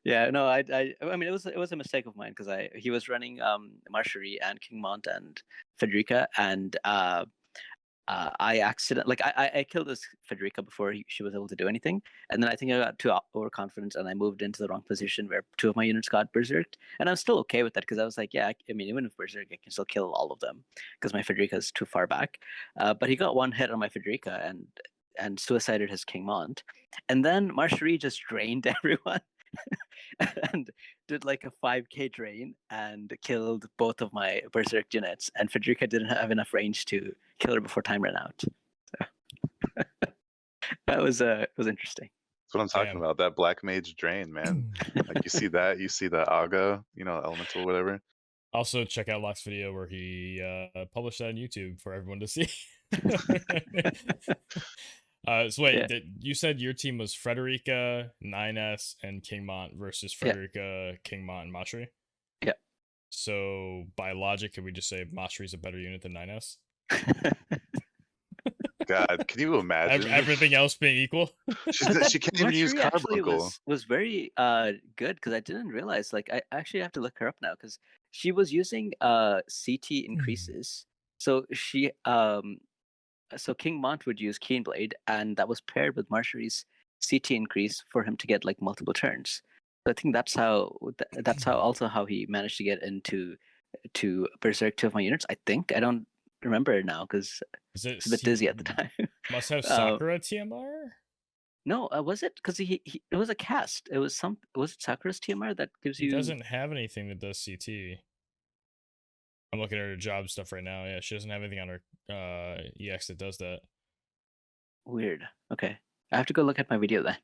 Yeah, no, I mean, it was a mistake of mine because he was running Marcherie and King Mont and Federica, and I I killed this Federica before she was able to do anything, and then I think I got too overconfident and I moved into the wrong position where two of my units got berserked, and I'm still okay with that because I was like, yeah, I mean, even if berserk, I can still kill all of them because my Federica is too far back. But he got one hit on my Federica and suicided his King Mont, and then Marcherie just drained everyone. And did like a 5k drain and killed both of my berserk units, and Federica didn't have enough range to kill her before time ran out. So that was it was interesting. That's what I'm talking Damn. about. That black mage drain, man. Like you see that, you see the Aga, elemental, whatever. Also, check out Locke's video where he published that on YouTube for everyone to see. So wait, Yeah. you said your team was Frederica, 9S, and King Mont versus Yeah. Frederica, King Mont, and Mashri? Yeah. So by logic, could we just say Mashri's a better unit than 9S? God, can you imagine? Everything else being equal? She can't even use Marjorie actually carbuncle. was very good because I didn't realize. Like, I actually have to look her up now because she was using CT increases. So so King Mont would use Keenblade, and that was paired with Marjorie's CT increase for him to get like multiple turns. So I think that's how also how he managed to get into to berserk two of my units. I think I don't remember it now because Is it's a bit dizzy at the time. Must have Uh, Sakura TMR? no, was it? Because he it was a cast. It was was it Sakura's TMR that gives He you? doesn't have anything that does CT. I'm looking at her job stuff right now. Yeah, she doesn't have anything on her EX that does that. Weird. Okay, I have to go look at my video then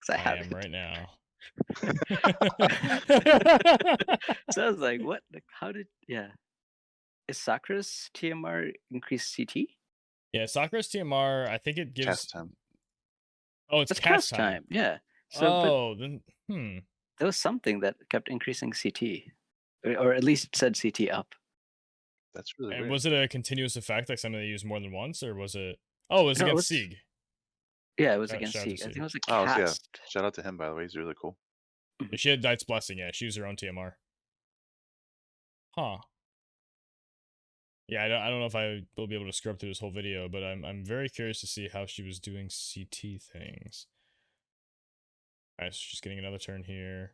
because I I have am it. right now. So I was like, what? Like, how did? Yeah, is Sakura's TMR increase CT? Yeah, Sakura's TMR, I think it gives. Cast time. Oh, it's That's cast time. Yeah. So, but Oh, then there was something that kept increasing CT, or at least said CT up. That's really And weird. was it a continuous effect, like something they used more than once, or was it? Oh, it was No, against Sieg. Yeah, it was Shout against out to Sieg. I think Sieg. it was a Oh, yeah. cast. Shout out to him, by the way. He's really cool. Yeah, she had Knight's Blessing. Yeah, she used her own TMR. Huh. Yeah, I don't know if I will be able to scrub through this whole video, but I'm very curious to see how she was doing CT things. Alright, so she's getting another turn here.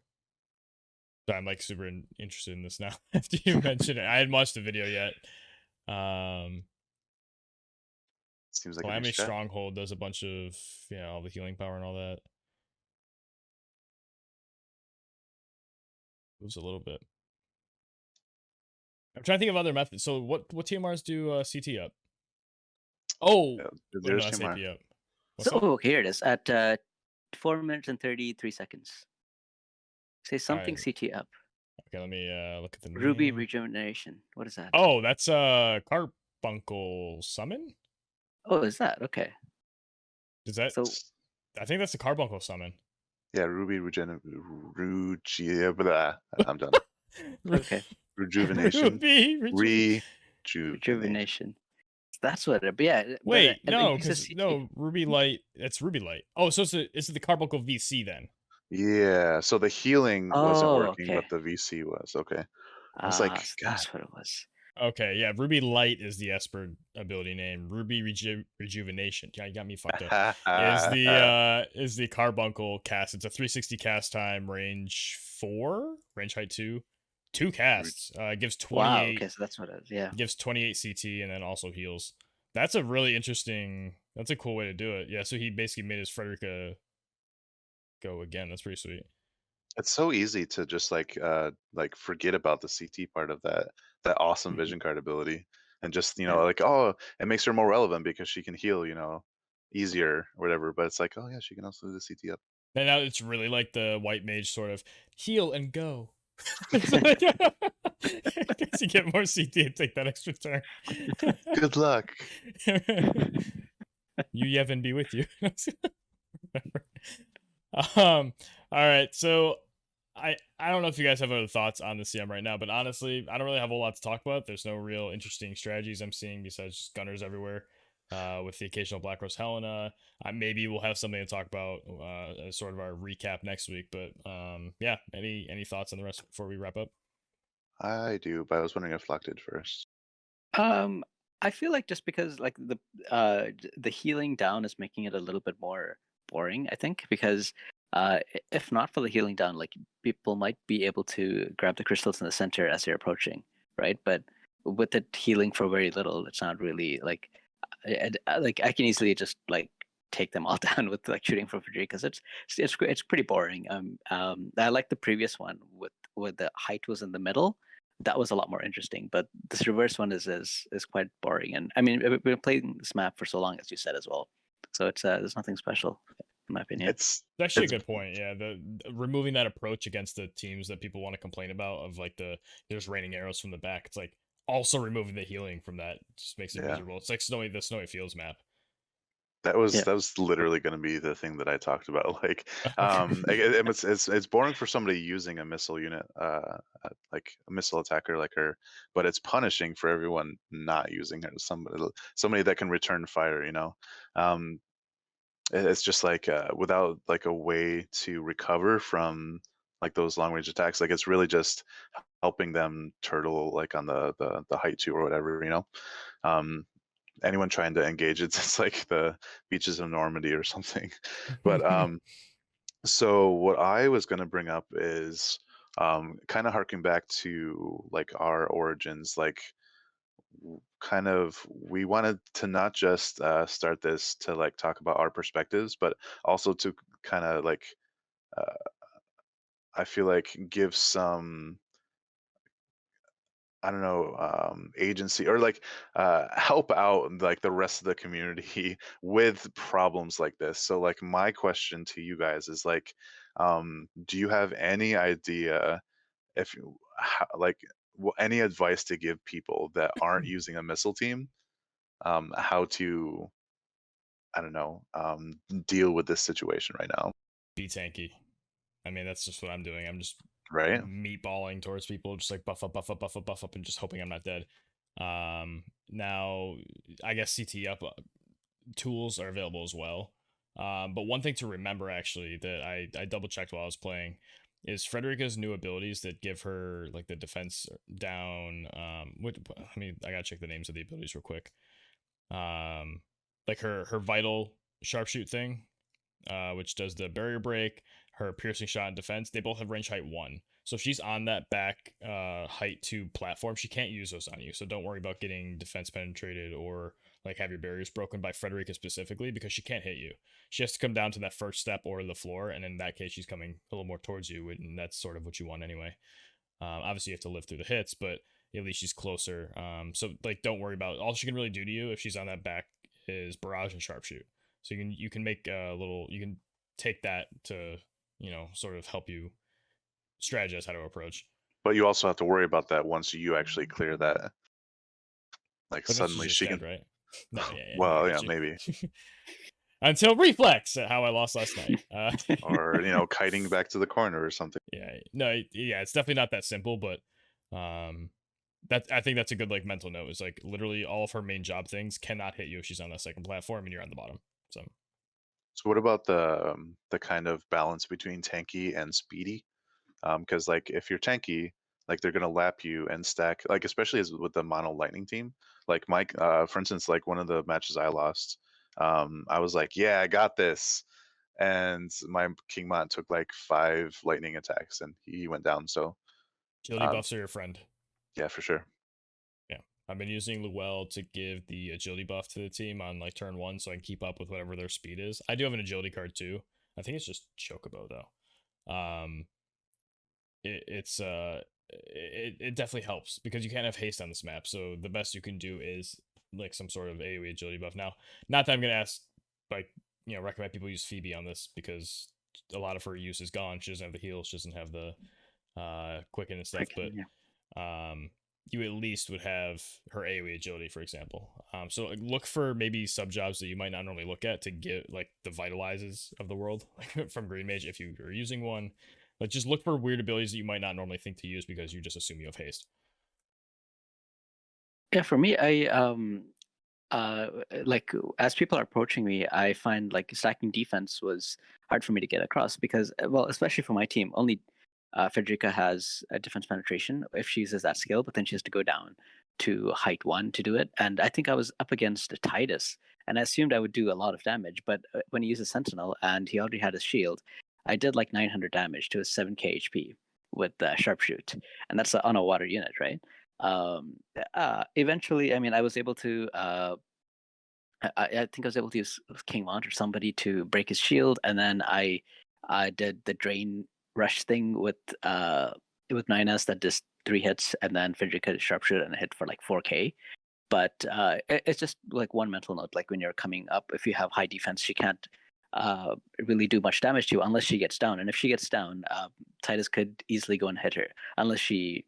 So I'm like super interested in this now after you mentioned it. I hadn't watched the video yet. Seems like a Calamity new strat. Stronghold does a bunch of all the healing power and all that. Moves a little bit. I'm trying to think of other methods. So what TMRs do CT up? Oh, Yeah, no, there's that's TMR. AP up. What's So up? here it is at 4 minutes and 33 seconds. Say something Alright. CT up. Okay, let me look at the Ruby name. Rejuvenation. What is that? Oh, that's Carbuncle Summon? Oh, is that okay? Is that? So I think that's the Carbuncle Summon. Yeah, Ruby I'm done. okay. Rejuvenation. Ruby Rejuvenation. That's what it. But yeah. Wait, but no, it uses because CT. no, Ruby Light. It's Ruby Light. Oh, so it's the Carbuncle VC then. Yeah, so the healing wasn't working, okay. but the VC was. Okay. I was like, So God. that's what it was. Okay, yeah, Ruby Light is the Esper ability name. Ruby Rejuvenation. Yeah, you got me fucked up. Is the Carbuncle cast. It's a 360 cast time, range 4, range height 2. 2 casts. Gives 28. Wow, okay, so that's what it is. Yeah. Gives 28 CT and then also heals. That's a really interesting. That's a cool way to do it. Yeah, so he basically made his Frederica go again. That's pretty sweet. It's so easy to just like forget about the CT part of that awesome vision card ability, and just like, oh, it makes her more relevant because she can heal easier or whatever. But it's like, oh yeah, she can also do the CT up. And now it's really like the white mage sort of heal and go, It's like, I guess you get more CT and take that extra turn. Good luck. You Yevon be with you. All right, so I don't know if you guys have other thoughts on the CM right now, but honestly, I don't really have a lot to talk about. There's no real interesting strategies I'm seeing besides just gunners everywhere. With the occasional Black Rose Helena, maybe we'll have something to talk about as sort of our recap next week. But yeah, any thoughts on the rest before we wrap up? I do, but I was wondering if Luck did first. Um, I feel like just because like the healing down is making it a little bit more boring, I think, because if not for the healing down, like people might be able to grab the crystals in the center as they're approaching, right? But with it healing for very little, it's not really like like I can easily just like take them all down with like shooting from Prodijee because it's pretty boring. I like the previous one with the height was in the middle. That was a lot more interesting, but this reverse one is quite boring. And I mean, we've been playing this map for so long, as you said as well. So it's there's nothing special, in my opinion. It's Actually, a it's good point. Yeah, the removing that approach against the teams that people want to complain about of like there's raining arrows from the back. It's like also removing the healing from that just makes it yeah. miserable. It's like the snowy fields map. That was Yeah. that was literally going to be the thing that I talked about. Like, it's boring for somebody using a missile unit, like a missile attacker like her, but it's punishing for everyone not using her. Somebody that can return fire. It's just like without like a way to recover from like those long range attacks. Like it's really just helping them turtle like on the height 2 or whatever. Anyone trying to engage it's like the beaches of Normandy or something. But so what I was going to bring up is kind of harking back to like our origins, like kind of we wanted to not just start this to like talk about our perspectives, but also to kind of like uh, I feel like give some, I don't know, agency or like help out like the rest of the community with problems like this. So like my question to you guys is like, do you have any idea if like any advice to give people that aren't using a missile team, how to, I don't know, deal with this situation right now? Be tanky. I mean, that's just what I'm doing. I'm just Right? meatballing towards people, just like buff up, buff up, buff up, buff up, and just hoping I'm not dead. Now I guess CT up tools are available as well. But one thing to remember actually that I double checked while I was playing is Frederica's new abilities that give her like the defense down. I mean, I gotta check the names of the abilities real quick. Like her vital sharpshoot thing, which does the barrier break, her piercing shot and defense. They both have range height 1. So if she's on that back height 2 platform, she can't use those on you. So don't worry about getting defense penetrated or like have your barriers broken by Frederica specifically because she can't hit you. She has to come down to that first step or the floor, and in that case, she's coming a little more towards you, and that's sort of what you want anyway. Obviously, you have to live through the hits, but at least she's closer. So like, don't worry about it. All she can really do to you if she's on that back is barrage and sharpshoot. So you can make a little, you can take that to sort of help you strategize how to approach. But you also have to worry about that once you actually clear that. Like But then she's suddenly just she dead, can. right? No, yeah, Well, I yeah, got you. maybe. Until reflex, how I lost last night. Or kiting back to the corner or something. Yeah, no, yeah, it's definitely not that simple, but I think that's a good like mental note. Is like literally all of her main job things cannot hit you if she's on that second platform and you're on the bottom. So what about the kind of balance between tanky and speedy? Because like if you're tanky, like they're gonna lap you and stack, like especially as with the mono lightning team. Like Mike, for instance, like one of the matches I lost, I was like, yeah, I got this, and my Kingmont took like 5 lightning attacks and he went down. So agility um, buffs are your friend. yeah, for sure. Yeah, I've been using Luell to give the agility buff to the team on like turn 1, so I can keep up with whatever their speed is. I do have an agility card too. I think it's just Chocobo though. It definitely helps because you can't have haste on this map. So the best you can do is like some sort of AoE agility buff. Now, not that I'm gonna ask like recommend people use Phoebe on this because a lot of her use is gone. She doesn't have the heal. She doesn't have the quicken and stuff, Quicken, yeah. but you at least would have her AoE agility, for example. So like, look for maybe sub jobs that you might not normally look at to get like the vitalizes of the world, like from Green Mage if you are using one. But just look for weird abilities that you might not normally think to use because you just assume you have haste. Yeah, for me, I like as people are approaching me, I find like stacking defense was hard for me to get across because, well, especially for my team, only Frederica has a defense penetration if she uses that skill, but then she has to go down to height 1 to do it. And I think I was up against a Titus, and I assumed I would do a lot of damage, but when he uses Sentinel and he already had his shield, I did like 900 damage to his 7k HP with Sharpshoot, and that's on a water unit, right? Eventually, I mean, I was able to I think I was able to use King Mont or somebody to break his shield, and then I did the drain rush thing with 9S that does 3 hits, and then Frederica sharpshooter and hit for like 4k. But it's just like one mental note. Like when you're coming up, if you have high defense, she can't really do much damage to you unless she gets down. And if she gets down, Titus could easily go and hit her unless she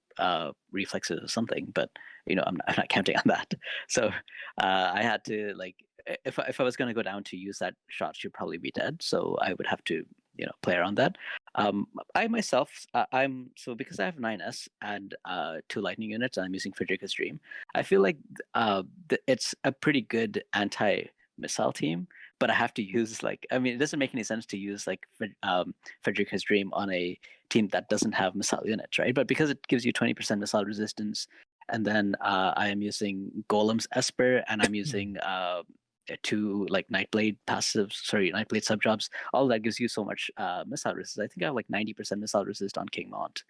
reflexes or something. But I'm not counting on that. So I had to like if I was going to go down to use that shot, she'd probably be dead. So I would have to play around that. I myself, I'm so because I have 9S and 2 lightning units, and I'm using Frederica's Dream. I feel like it's a pretty good anti-missile team, but I have to use like I mean it doesn't make any sense to use like Frederica's Dream on a team that doesn't have missile units, right? But because it gives you 20% missile resistance, and then I am using Golem's Esper, and I'm using 2 like Nightblade sub jobs. All that gives you so much missile resist. I think I have like 90% missile resist on King Mont.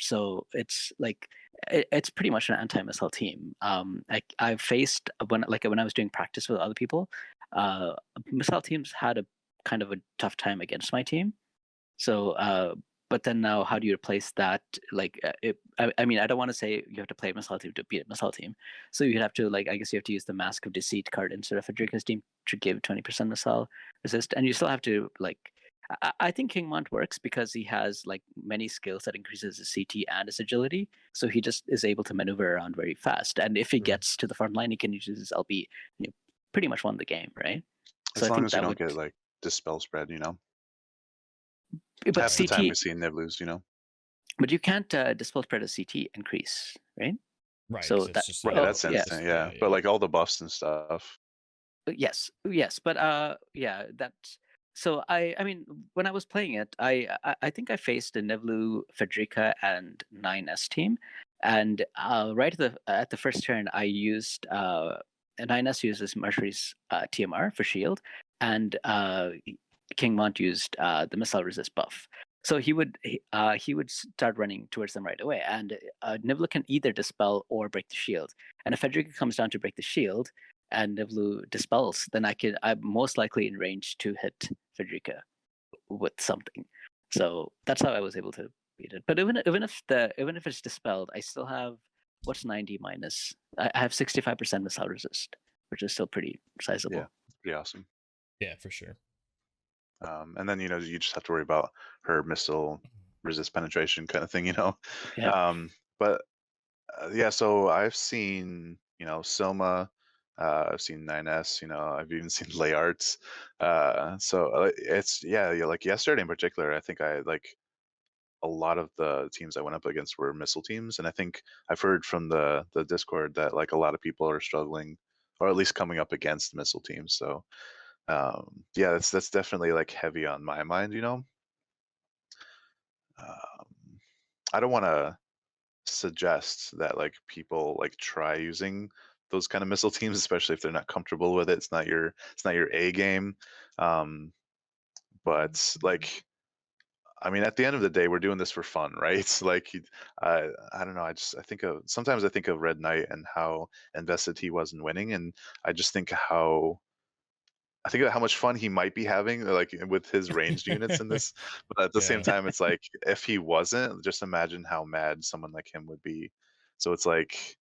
So it's like it's pretty much an anti-missile team. I've faced when I was doing practice with other people, missile teams had a kind of a tough time against my team. So but then now how do you replace that? Like I mean I don't want to say you have to play a missile team to beat a missile team. So you'd have to I guess you have to use the Mask of Deceit card instead of Frederica's team to give 20% missile resist, and you still have to I think King Mont works because he has like many skills that increases his CT and his agility, so he just is able to maneuver around very fast. And if he gets to the front line, he can use his LB. Pretty much won the game, right? So As I long think as you that don't would. get like dispel spread, But half the time CT, we see Niblu's, but you can't dispel spread of CT increase, right? Right. So 'Cause that it's just Right, that's yeah. instant, yeah. But like all the buffs and stuff. Yes, but yeah, that's so I mean when I was playing it, I think I faced a Nevlu, Federica, and 9S team, and right at the first turn I used 9S uses Mercury's TMR for shield, and King Mont used the missile resist buff. So he would start running towards them right away, and Niblu can either dispel or break the shield. And if Federica comes down to break the shield, and Niblu dispels, then I'm most likely in range to hit Frederica with something. So that's how I was able to beat it. But even if it's dispelled, I still have what's 90 minus? I have 65% missile resist, which is still pretty sizable. Yeah, pretty awesome. Yeah, for sure. And then you just have to worry about her missile resist penetration kind of thing, Yeah. But yeah, so I've seen Soma, I've seen 9S, I've even seen Layarts. So it's like yesterday in particular, I think I like a lot of the teams I went up against were missile teams, and I think I've heard from the Discord that like a lot of people are struggling, or at least coming up against missile teams. So yeah, that's definitely like heavy on my mind. I don't want to suggest that like people like try using those kind of missile teams, especially if they're not comfortable with it. It's not your A game. But like I mean, at the end of the day, we're doing this for fun, right? It's like I don't know. Sometimes I think of Red Knight and how invested he was in winning, and I just think how much fun he might be having, like with his ranged units in this. But at the same Yeah. time, it's like if he wasn't, just imagine how mad someone like him would be. So it's like,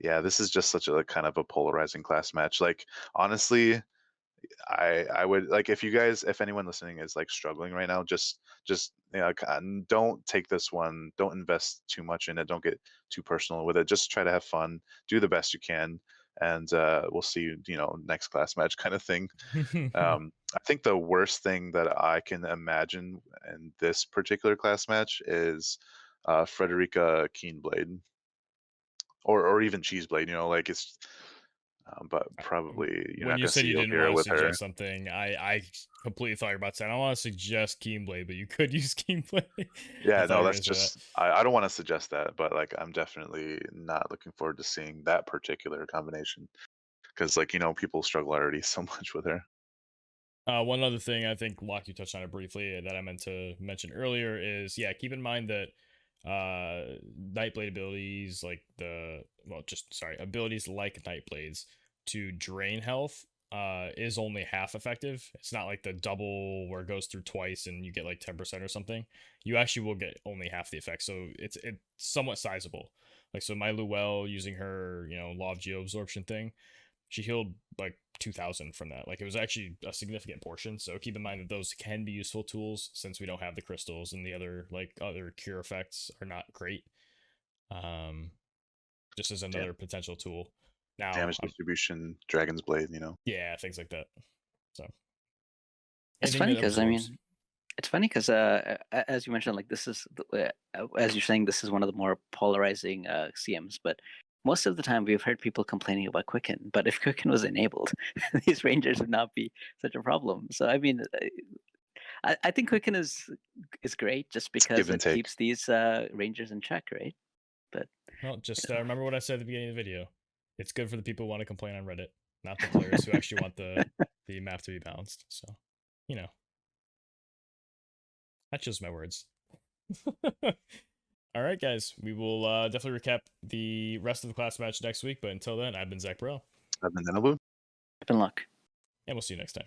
yeah, this is just such a kind of a polarizing class match. Like honestly, I would like if anyone listening is like struggling right now, just don't take this one. Don't invest too much in it. Don't get too personal with it. Just try to have fun. Do the best you can, and we'll see you, next class match kind of thing. I think the worst thing that I can imagine in this particular class match is Frederica Keenblade, or even Cheeseblade. Like it's, but probably you're When not you gonna said see you didn't Elvira want to with her. suggest something, I completely thought you were about to say, I don't want to suggest Keenblade, but you could use Keenblade. I Yeah, thought you no, were that's going to say that. just I don't want to suggest that, but like I'm definitely not looking forward to seeing that particular combination because like people struggle already so much with her. One other thing I think Locke, you touched on it briefly that I meant to mention earlier is, yeah, keep in mind that Nightblade abilities abilities like Nightblades to drain health is only half effective. It's not like the double where it goes through twice and you get like 10% or something. You actually will get only half the effect, so it's somewhat sizable. Like, so my Luell using her law of geoabsorption thing, she healed like 2000 from that. Like, it was actually a significant portion, so keep in mind that those can be useful tools since we don't have the crystals, and the other cure effects are not great. Just as Yeah, another potential tool. Now, damage distribution, Dragon's Blade. yeah, things like that. So It's anything funny that because I absorbs. mean, it's funny because as you mentioned, like this is as you're saying, this is one of the more polarizing CMs. But most of the time, we've heard people complaining about Quicken. But if Quicken was enabled, these rangers would not be such a problem. So I mean, I think Quicken is great just It's because give and it take. keeps these rangers in check, right? But Well, just remember what I said at the beginning of the video. It's good for the people who want to complain on Reddit, not the players who actually want the map to be balanced. So, you know, that's just my words. All right, guys. We will definitely recap the rest of the class match next week. But until then, I've been Zach Bro, I've been Denobu. good luck. and we'll see you next time.